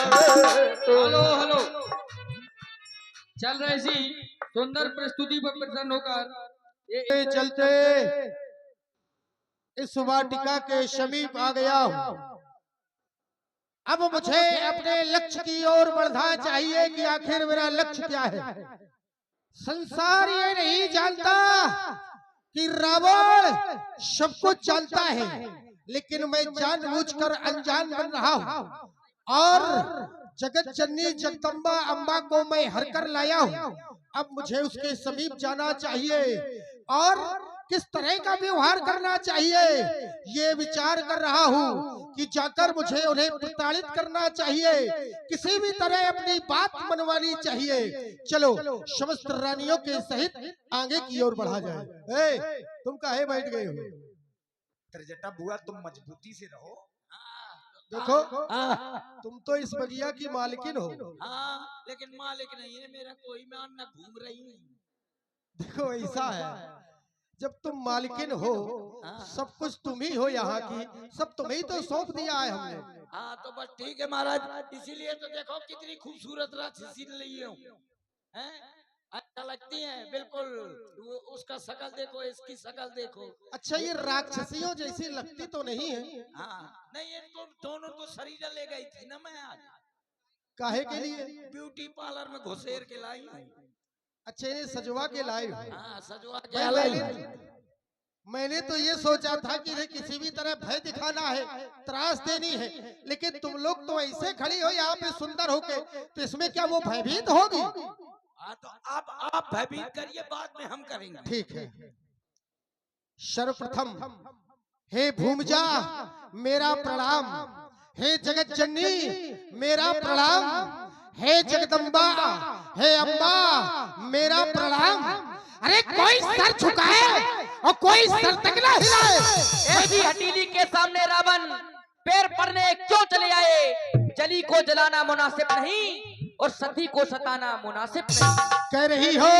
Hello hello चल रही सी सुंदर प्रस्तुति पर प्रसन्न होकर ये चलते इस वाटिका के समीप आ गया हूँ। अब मुझे अपने लक्ष्य की ओर बढ़ना चाहिए कि आखिर मेरा लक्ष्य क्या है। संसार ये नहीं जानता कि रावण सब कुछ जानता है, लेकिन मैं जानबूझकर अनजान बन रहा हूँ और जगत जननी जगदम्बा अम्बा को मैं हर कर लाया हूँ। अब मुझे उसके समीप जाना चाहिए और किस तरह का व्यवहार करना चाहिए ये विचार कर रहा हूँ कि जाकर मुझे उन्हें प्रताड़ित करना चाहिए, किसी भी तरह अपनी बात मनवानी चाहिए। चलो समस्त रानियों के सहित आगे की ओर बढ़ा जाए। तुम काहे बैठ गए हो? त्रिजटा बुआ तुम मजबूती से रहो। देखो तुम तो इस बगिया की मालकिन हो। हाँ, लेकिन मालिक नहीं है मेरा कोई, मैं ना घूम रही हूँ। देखो ऐसा है, जब तुम मालकिन हो सब कुछ तुम ही हो, यहाँ की सब तुम्हें ही तो सौंप दिया है हमने। हाँ तो बस ठीक है महाराज, इसीलिए तो देखो कितनी खूबसूरत राक्षसी ली हूँ, अच्छा लगती है बिल्कुल। उसका शकल देखो, इसकी शकल देखो। अच्छा ये राक्षसियों जैसी लगती तो नहीं है? हाँ नहीं, ये तो दोनों को शरीर ले गई थी ना मैं आज। काहे के लिए? ब्यूटी पार्लर में घुसेर के लाई हूँ। अच्छा ये सजवा के लाई? हाँ सजवा के लाई। मैंने तो ये सोचा था कि इन्हें किसी भी तरह भय दिखाना है, त्रास देनी है, लेकिन तुम लोग तो ऐसे खड़ी हो यहाँ पे सुंदर होके, तो इसमें क्या वो भयभीत होगी? हाँ तो आप भयभीत करिए, बाद में हम करेंगे। ठीक है। सर्वप्रथम हे भूमजा मेरा प्रणाम, हे जगत जननी मेरा प्रणाम, हे जगदम्बा हे अम्बा मेरा प्रणाम। अरे कोई सर झुकाए और कोई सर तक ना हिलाए। ऐसी हटीली के सामने रावण पैर पड़ने क्यों चले आए? जली को जलाना मुनासिब नहीं और सती को सताना मुनासिब नहीं। कह रही हो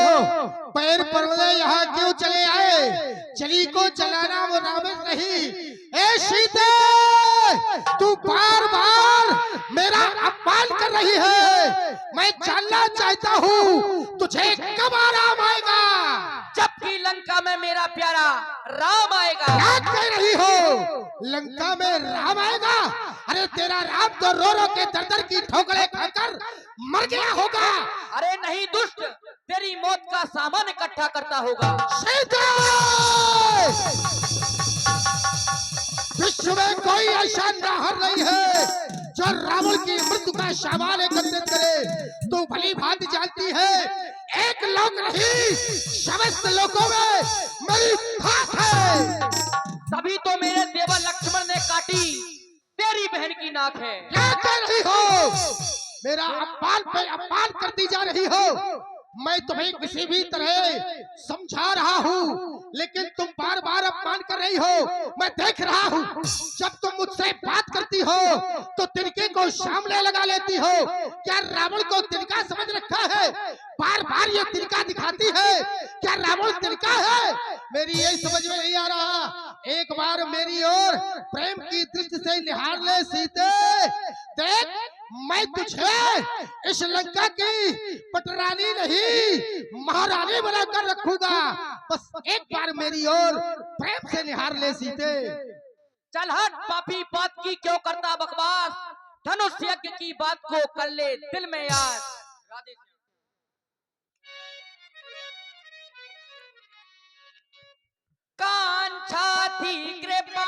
पैर पड़ने यहाँ क्यों चले आए? जली को जलाना मुनासिब नहीं। ए सीते तू बार बार मेरा अपमान कर रही है। मैं जानना चाहता हूँ तुझे कब आराम आएगा? जबकि लंका में मेरा प्यारा राम आएगा। क्या कह रही हो? लंका में राम आएगा? अरे तेरा राम तो रो रो के दर दर की ठोकरें खाकर मर गया होगा। अरे नहीं दुष्ट, तेरी मौत का सामान इकट्ठा करता होगा। सीता विश्व में कोई ऐसा नाहर नहीं है जो रावण की मृत्यु का सामान एकत्रित करे। तू भली भांति जानती है एक लोक नहीं समस्त लोकों में मेरी धाक है। तभी तो मेरे देवर लक्ष्मण ने काटी तेरी बहन की नाक है। क्या कह रही हो? मेरा अपमान पे अपमान करती जा रही हो। मैं तुम्हें किसी भी तरह समझा रहा हूँ, लेकिन तुम बार बार अपमान कर रही हो। मैं देख रहा हूँ जब तुम मुझसे बात करती हो तो तिनके को सामने लगा लेती हो। क्या रावण को तिनका समझ रखा है? बार बार ये तिनका दिखाती है। क्या रावण तिनका है? मेरी यही समझ में नहीं आ रहा। एक बार मेरी ओर प्रेम की दृष्टि से निहार ले सीते। देख मैं तुझे इस लंका की पटरानी नहीं महारानी बनाकर रखूंगा। बस एक बार मेरी ओर प्रेम से निहार ले सीते। चल हट पापी, बात की क्यों करता बकवास? धनुष यज्ञ की बात को कर ले दिल में याद। राधे कांछा थी कृपा,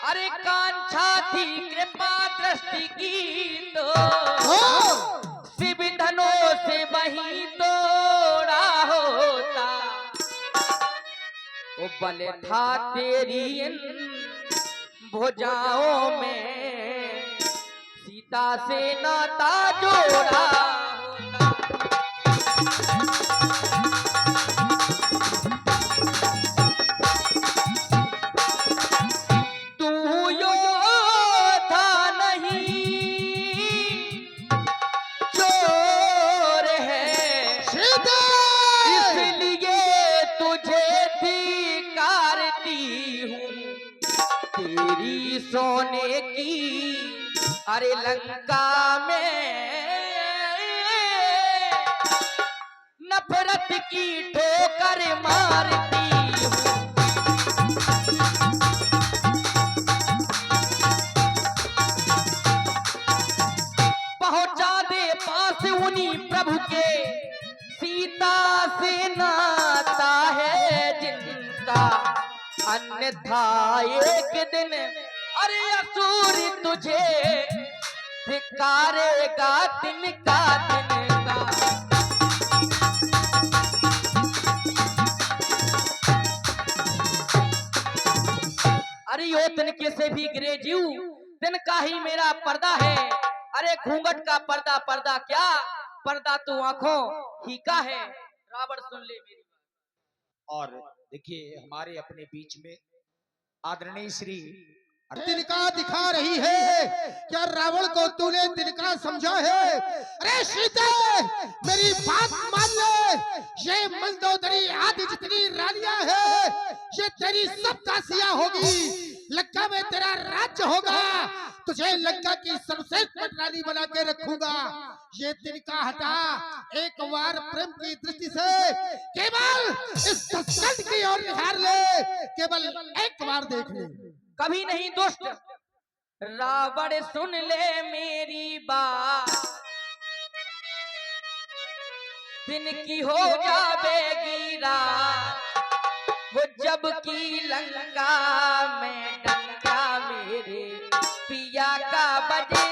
अरे कांछा थी कृपा दृष्टि की तो शिव धनुष से वही तोड़ा होता। वो बल था तेरी इन भुजाओं में सीता से नाता जोड़ा होता। तू योद्धा नहीं चोर है, इसलिए तुझे धिक्कारती हूँ। तेरी नगरी सोने की, अरे लंका में नफरत की ठोकर मारती हूँ। पहुंचा दे पास उन्हीं प्रभु के, सीता से नाता है जिनका, अन्यथा एक दिन अरे असुर तुझे धिक्कारेगा तिनका तिनका। अरे यो तिनके से भी गिरे जीव, तिनका ही मेरा पर्दा है। अरे घूंघट का पर्दा पर्दा क्या, पर्दा तो आंखों ही का है। रावण सुन ले मेरी बात। और देखिए हमारे अपने बीच में आदरणीय श्री तिनका दिखा रही है, क्या रावण को तूने तिनका समझा है? अरे सीता मेरी बात मान ले, ये मंदोदरी आदि जितनी रानियां है ये तेरी सब दासियां होगी। लंका में तेरा राज्य होगा, तुझे लंका की सर्वश्रेष्ठ पटरानी बना के रखूंगा। ये तिनका हटा, एक बार प्रेम की दृष्टि से केवल इस दशरथ की ओर निहार ले, केवल एक बार देख ले। कभी नहीं दुष्ट रावण सुन ले मेरी बात, दिन की हो जावेगी रात, वो जब की लंका में डंका मेरे पिया का बजे।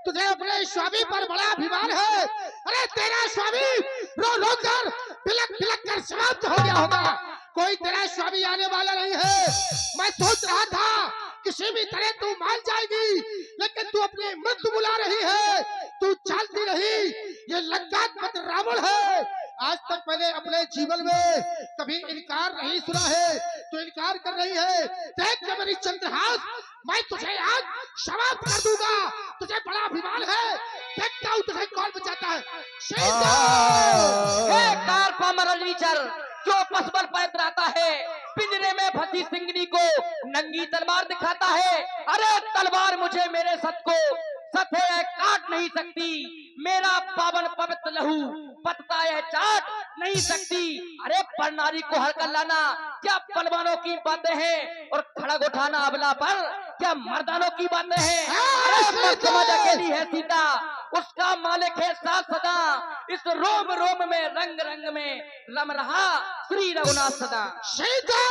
तुझे अपने स्वामी पर बड़ा अभिमान है। अरे तेरा स्वामी रो रो कर बिलक बिलक कर समाप्त हो गया होगा, कोई तेरा स्वामी आने वाला नहीं है। मैं सोच रहा था किसी भी तरह तू मान जाएगी, लेकिन तू अपनी मृत्यु बुला रही है, तू चालती रही। ये लंकाधिपति रावण है, आज तक मैंने अपने जीवन में कभी इनकार नहीं सुना है, तू इनकार कर रही है। देख मेरी चंद्रहास, मैं तुझे आज समाप्त कर दूंगा। तुझे बड़ा अभिमान है, देखता हूँ तुझे कौन बचाता है। जो पसबल पर रहता है, पिंजरे में फंसी सिंगनी को नंगी तलवार दिखाता है। अरे तलवार मुझे मेरे सत को सफे है काट नहीं सकती, मेरा पावन पवित्र लहू पतता है चाट नहीं सकती। अरे पर नारी को हर कर लाना क्या पलवानों की बातें हैं, और खड़ग उठाना अबला पर क्या मर्दानों की बातें हैं। अरे मर्द समझ अकेली है सीता, उसका मालिक है सात सदा, इस रोम रोम में रंग रंग में रम रहा श्री रघुनाथ सदा। सीता,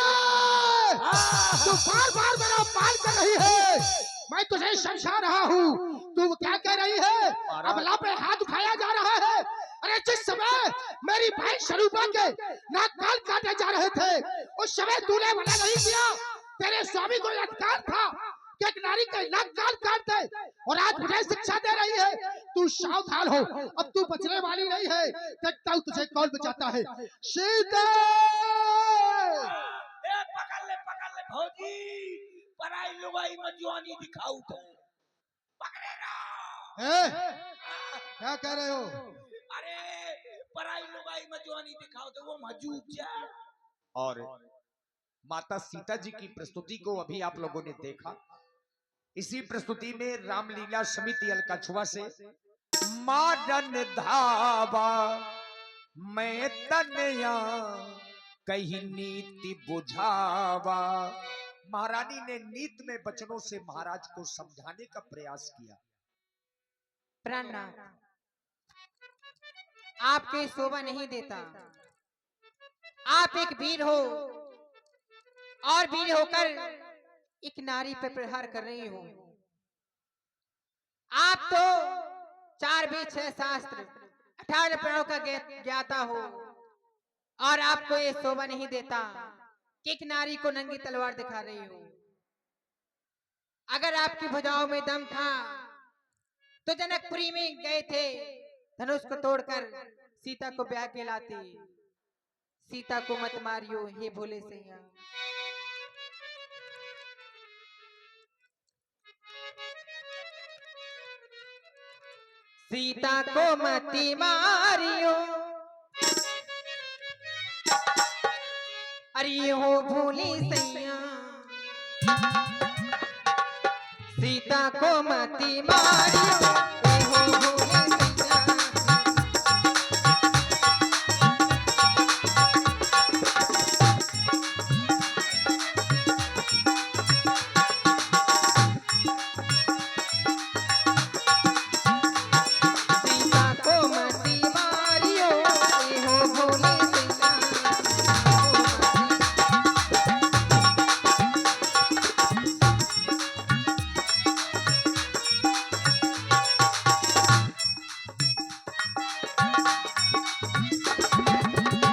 तू बार बार मेरा अपमान कर रही है, मैं तुझे समझा रहा हूँ, तू क्या कह रही है? अबला पे हाथ उठाया जा रहा है। अरे जिस समय मेरी बहन शरूफा के नाक कान काटे जा रहे थे, उस समय तूने मना नहीं किया। तेरे स्वामी को अधिकार था कि एक नारी का नाक कान काट दे, और आज मुझे शिक्षा दे रही है। तू सावधान हो, अब तू बचने वाली नहीं है। देखता हूँ तुझे कौन बचाता है। सीता, पकड़ ले भौजी, पराई लुगाई मजवानी दिखाऊ तो पकड़े ना। क्या कह रहे हो? अरे पराई लुगाई मजवानी दिखाओ तो वो मजूब जा। और माता सीता जी की प्रस्तुति को अभी आप लोगों ने देखा। इसी प्रस्तुति में रामलीला समिति अलकछुआ से मारन धावा मैं तनया कहीं नीति बुझावा। महारानी ने नीत में वचनों से महाराज को समझाने का प्रयास किया। प्राणनाथ, आपके शोभा नहीं देता। आप एक वीर हो, और वीर होकर एक नारी पर प्रहार कर रही हो। आप तो 4 वेद 6 शास्त्र 18 प्राणों का ज्ञाता हो, और आपको ये शोभा नहीं देता कि एक नारी को नंगी तलवार दिखा रही हो। अगर आपकी भुजाओं में दम था तो जनकपुरी में गए थे, धनुष को तोड़कर सीता को ब्याह के लाते। सीता को मत मारियो हे भोले सैया। सीता को मत मारियो, अरे हो भोले सैया। सीता को मत मारियो, ए हो भोले सैया। सीता को मत मारियो, ए हो भोले सैया।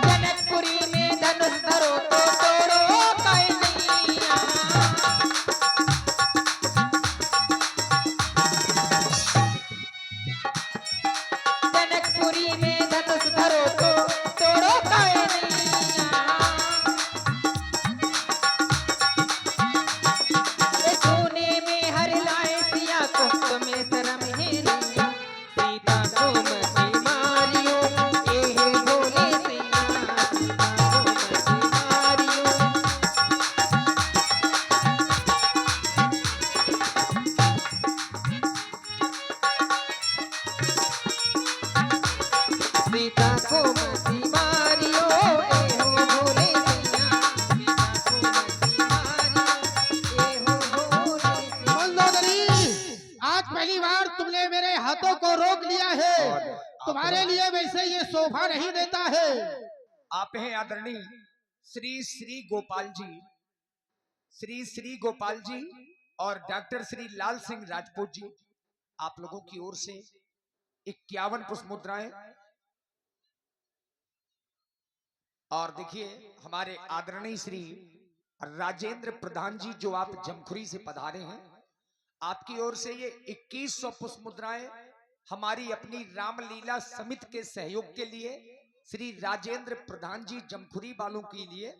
जनकपुरी में धनुष धरो तो तोड़ो कैनिया। जनकपुरी में धनुष धरो तो तोड़ो कैनिया। ए सोने में हर लाए सिया को तुम्हें शर्म है नहीं। सीता को मत मारियो, ए हे भोले सैया। सीता को मत मारियो। सीता को मत मारियो, ए हो भोले सैया। सीता को मत मारियो, ए हो भोले सैया। मंदोदरी, आज पहली बार तुमने मेरे हाथों को रोक लिया है। तुम्हारे लिए वैसे ये शोभा नहीं देता है। आप हैं आदरणीय श्री श्री गोपाल जी, श्री श्री गोपाल जी और डॉक्टर श्री लाल सिंह राजपूत जी, आप लोगों की ओर से 51 पुष्प मुद्राएं। और देखिए हमारे आदरणीय श्री राजेंद्र प्रधान जी जो आप जमखुरी से पधारे हैं, आपकी ओर से ये 2100 पुष्प मुद्राएं हमारी अपनी रामलीला समिति के सहयोग के लिए श्री राजेंद्र प्रधान जी जमखुरी वालों के लिए,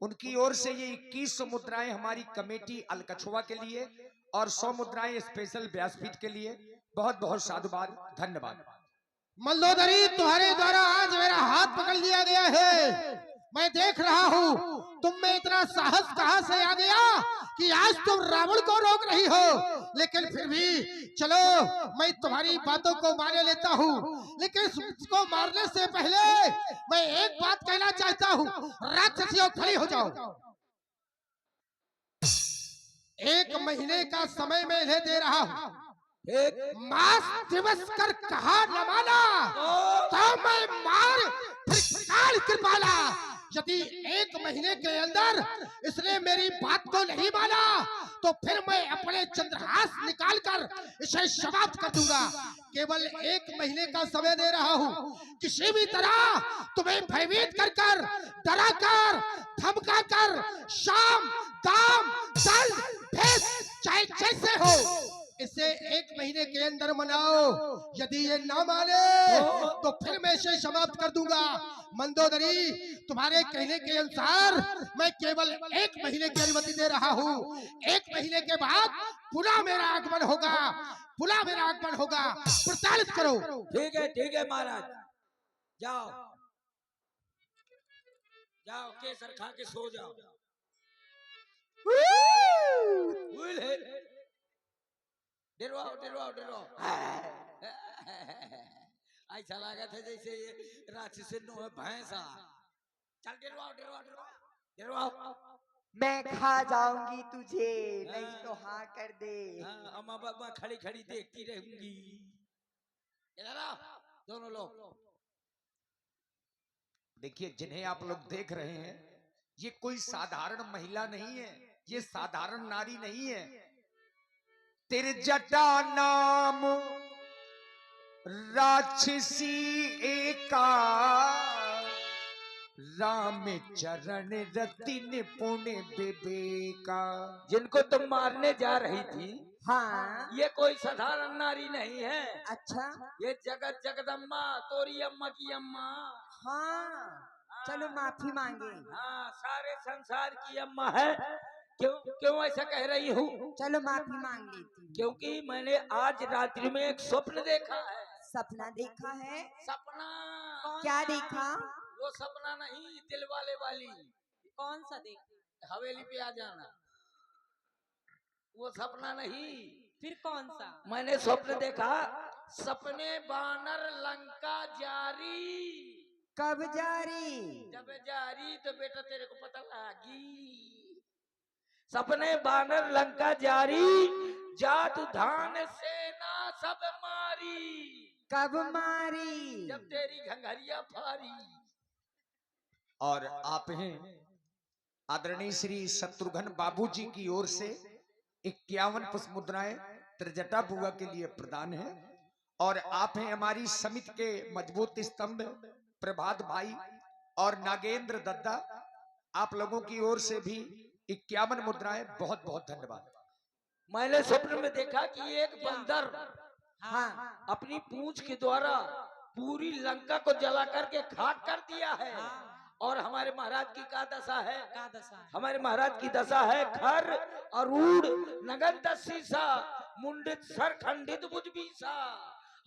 उनकी ओर से ये 2100 मुद्राएं हमारी कमेटी अलकछुआ के लिए और 100 मुद्राएं स्पेशल व्यासपीठ के लिए। बहुत बहुत साधुवाद, धन्यवाद। मंदोदरी, तुम्हारे द्वारा आज मेरा हाथ पकड़ लिया गया है। मैं देख रहा हूँ तुम में इतना साहस कहाँ से आ गया कि आज तुम रावण को रोक रही हो। लेकिन फिर भी चलो, मैं तुम्हारी बातों को मान लेता हूँ, लेकिन उसको मारने से पहले मैं एक बात कहना चाहता हूँ। राक्षसियों, खड़ी हो जाओ। 1 महीने का समय मैं इन्हें दे रहा हूँ। मास दिवस कर कहा न माना तो मैं मार फिर कृपाला। यदि 1 महीने के अंदर इसने मेरी बात को नहीं माना तो फिर मैं अपने चंद्रहास निकालकर इसे समाप्त कर दूंगा। केवल 1 महीने का समय दे रहा हूँ। किसी भी तरह तुम्हें भयभीत कर कर, डरा कर, धमका कर, शाम दाम दल भेद चाहे जैसे हो इसे 1 महीने के अंदर मनाओ। यदि ये ना माने तो फिर मैं इसे समाप्त कर दूंगा। मंदोदरी, तुम्हारे कहने के अनुसार मैं केवल 1 महीने की अनुमति दे रहा हूँ। 1 महीने के बाद पुनः मेरा आगमन होगा, पुनः मेरा आगमन होगा। प्रचारित करो। ठीक है महाराज, जाओ जाओ, केसर खा के सो जाओ। डरवाओ ऐसा लगा था जैसे ये राक्षसी नो भैंसा। चल डरवाओ। मैं खा जाऊंगी तुझे, नहीं तो हाँ कर दे। अम्मा बाबा खड़ी खड़ी देखती रहूंगी। इधर आओ दोनों लोग। देखिए, जिन्हें आप लोग देख रहे हैं, ये कोई साधारण महिला नहीं है, ये साधारण नारी नहीं है। तेरे जटा नाम राक्षसी एका, राम चरण रति निपुण विवेका। जिनको तुम मारने जा रही थी, हाँ। ये कोई साधारण नारी नहीं है। अच्छा। ये जगत जगदम्बा, तोरी अम्मा की अम्मा। हाँ, चलो माफी मांगे। हाँ, सारे संसार की अम्मा है। क्यों ऐसा कह रही हूँ? चलो माफी मांग लेती। क्योंकि मैंने आज रात्रि में एक स्वप्न देखा है। सपना देखा है? सपना? क्या देखा? वो सपना नहीं, दिल वाली। कौन सा देखा? हवेली पे आ जाना। वो सपना नहीं। फिर कौन सा? मैंने स्वप्न देखा, सपने बानर लंका जारी। कब जारी? जब जारी तो बेटा तेरे को पता लगी। सपने बानर लंका जारी, जात धान सेना सब मारी। कब मारी? जब तेरी घंघरिया फारी। और आप हैं आदरणीय श्री शत्रुघ्न बाबूजी की ओर से 51 पुष्प मुद्राएं त्रिजटा बुआ के लिए प्रदान है। और आप हैं हमारी समिति के मजबूत स्तंभ प्रभात भाई और नागेंद्र दद्दा। आप लोगों की ओर से भी 51 मुद्राएं। बहुत बहुत धन्यवाद। मैंने स्वप्न में देखा कि एक बंदर हाँ। अपनी पूंछ के द्वारा पूरी लंका को जला करके खाक कर दिया है। और हमारे महाराज की क्या दशा है? हमारे महाराज की दशा है खर अरूढ़ नगन दशीसा, मुंडित सर खंडित भुजबीसा।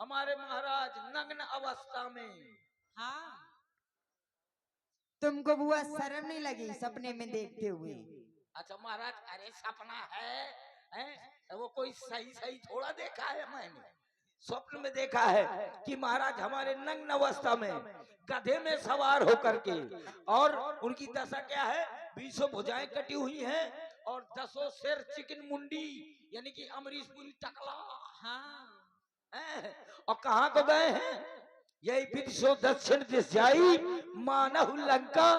हमारे महाराज नग्न अवस्था में। हाँ। तुमको बुआ शर्म नहीं लगी सपने में देखते हुए? अच्छा महाराज, अरे सपना है? वो कोई सही थोड़ा देखा है। मैंने स्वप्न में देखा है कि महाराज हमारे नग्न अवस्था में गधे में सवार होकर के, और उनकी दशा क्या है? 20 भुजाएं कटी हुई हैं और 10 सिर चिकन मुंडी, यानी कि अमरीश पुरी टकला। हाँ। और कहाँ को गए हैं? यही विदिशो दक्षिण दिश जाई, मानव लंका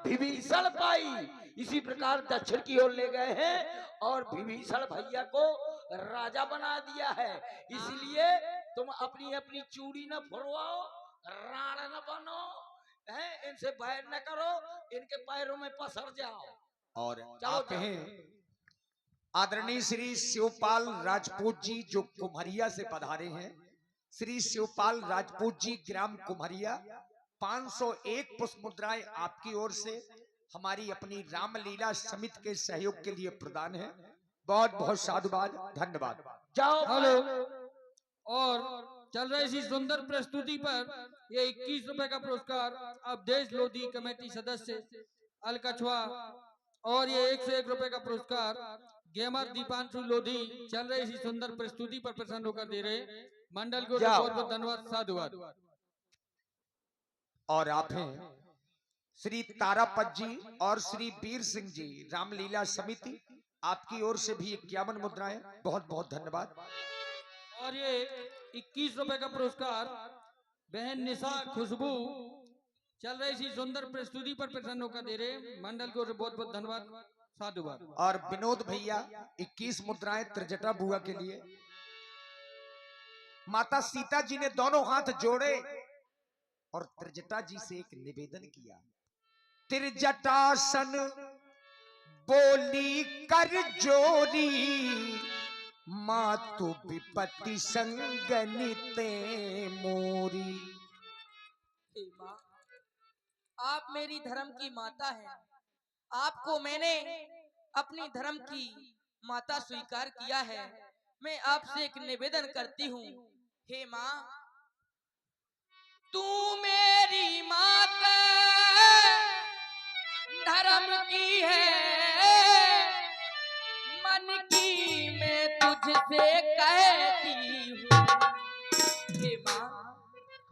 विभीषण पाई। इसी प्रकार दक्षिण की ओर ले गए हैं और विभीषण भैया को राजा बना दिया है। इसलिए तुम अपनी अपनी चूड़ी न फुरवाओ, राण न बनो, इनसे बैर न करो, इनके पैरों में पसर जाओ। और आप हैं आदरणीय श्री शिवपाल राजपूत जी जो कुम्हरिया से पधारे हैं। श्री शिवपाल राजपूत जी ग्राम कुम्हरिया 501 पुष्प मुद्राएं आपकी ओर से हमारी अपनी रामलीला समिति के सहयोग के लिए प्रदान है। बहुत बहुत साधुवाद, धन्यवाद। जाओ। हेलो। और चल रही इसी सुंदर प्रस्तुति पर ये 21 रुपए का पुरस्कार अवधेश लोधी कमेटी सदस्य अलकछवा और ये 101 रुपए का पुरस्कार गेमर दीपांशु लोधी चल रही इसी सुंदर प्रस्तुति पर प्रसन्न होकर दे रहे मंडल को जाओ। बहुत बहुत धन्यवाद साधुवाद। और आप हैं श्री तारापत जी और श्री वीर सिंह जी रामलीला समिति, आपकी ओर से भी 51 मुद्राएं, बहुत बहुत धन्यवाद। और ये 21 रुपए का पुरस्कार बहन निशा खुशबू चल रही इसी सुंदर प्रस्तुति पर प्रसन्न होकर दे रहे मंडल को बहुत बहुत धन्यवाद साधुवाद। और विनोद भैया 21 मुद्राएं त्रिजटा बुआ के लिए। माता सीता जी ने दोनों हाथ जोड़े और त्रिजटा जी से एक निवेदन किया। त्रिजटासन बोली कर जोरी, मातु विपत्ति संगनिते मोरी। हे माँ, आप मेरी धर्म की माता हैं। आपको मैंने अपनी धर्म की माता स्वीकार किया है। मैं आपसे एक निवेदन करती हूँ, हे माँ, तू मेरी माता धर्म की है, मन की मैं तुझसे कहती हूँ। हे माँ,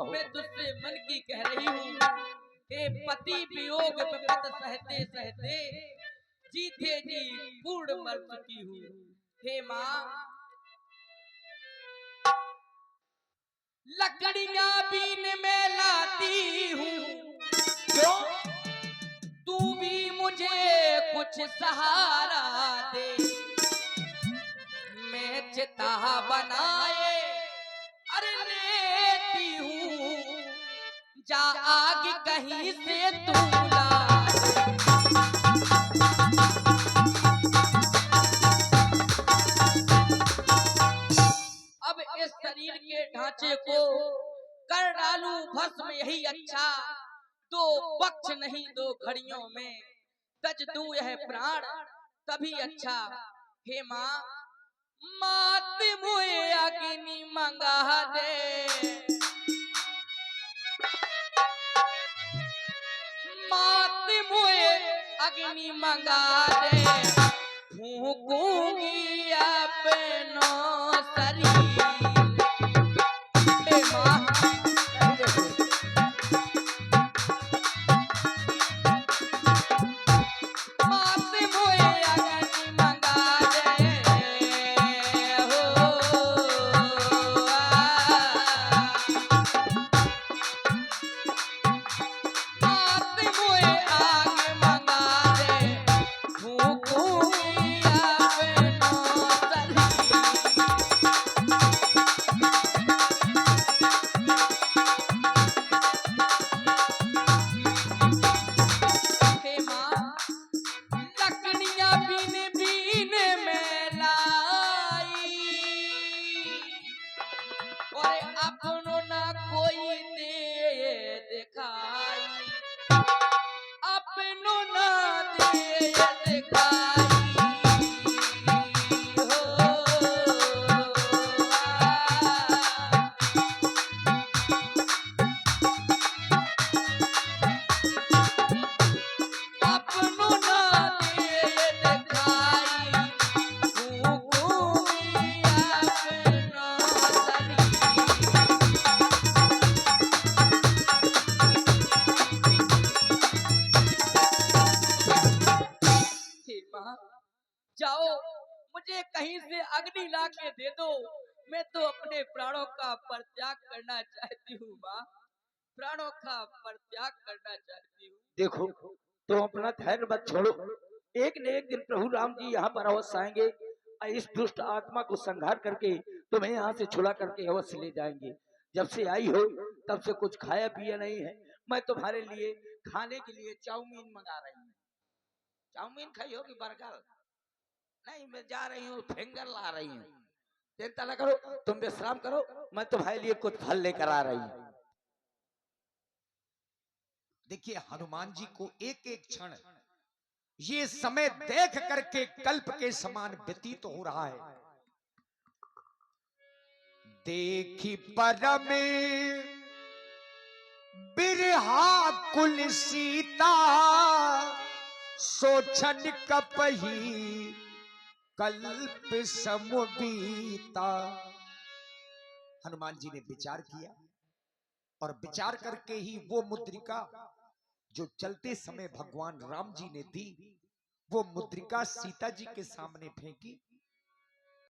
मैं तुझसे मन की कह रही हूँ, हे पति वियोग विपत सहते सहते जीते जी पूर्ण मर चुकी हूँ। हे माँ, लकड़ियां बीन में लाती हूँ, क्यों तू भी मुझे कुछ सहारा दे। मैं चिता बनाए अरे लेती हूँ, जा आग कहीं से तू ला। अब इस शरीर के ढांचे को कर डालूं भस्म यही अच्छा, दो पक्ष नहीं दो घड़ियों में तज दूं यह प्राण तभी अच्छा। हे माँ, मात मुझे अग्नि मंगा दे, मात मुझे अग्नि मंगा दे, फूंकूंगी अपनो शरीर। हे माँ, मात मुझे अग्नि मंगा दे, हो मात मुझे आग मंगा दे, फूंकूंगी अपनो शरीर। हे माँ, लकड़ियां बीन बीन में लाई, और अपनो ना कोई दे दिखाई, अपनो ना दे दिखाई। अपनो ना दे दिखाई, फूंकूंगी अपनो शरीर। हे माँ, जाओ मुझे कहीं से अग्नि ला के दे दो, मैं तो अपने प्राणों का परित्याग करना चाहती हूँ। माँ, प्राणों का परित्याग करना चाहती हूँ। देखो तुम अपना धैर्य मत छोड़ो, एक न एक दिन प्रभु राम जी यहाँ पर अवश्य आएंगे और इस दुष्ट आत्मा को संहार करके तुम्हें यहाँ से छुड़ा करके अवश्य ले जाएंगे। जब से आई हो तब से कुछ खाया पिया नहीं है। मैं तुम्हारे लिए खाने के लिए चाउमीन मंगा रही हूँ। चाउमीन खाई हो कि बर्गर? नहीं, मैं जा रही हूँ, फिंगर ला रही हूँ। चिंता न करो, तुम विश्राम करो, मैं तुम्हारे लिए कुछ फल लेकर आ रही हूँ। देखिए हनुमान जी को एक एक क्षण ये समय देख करके कल्प के समान व्यतीत हो रहा है। देखी परम बिरहा कुल सीता, सोचन कपही कल्प समबीता। हनुमान जी ने विचार किया और विचार करके ही वो मुद्रिका जो चलते समय भगवान राम जी ने दी, वो मुद्रिका सीता जी के सामने फेंकी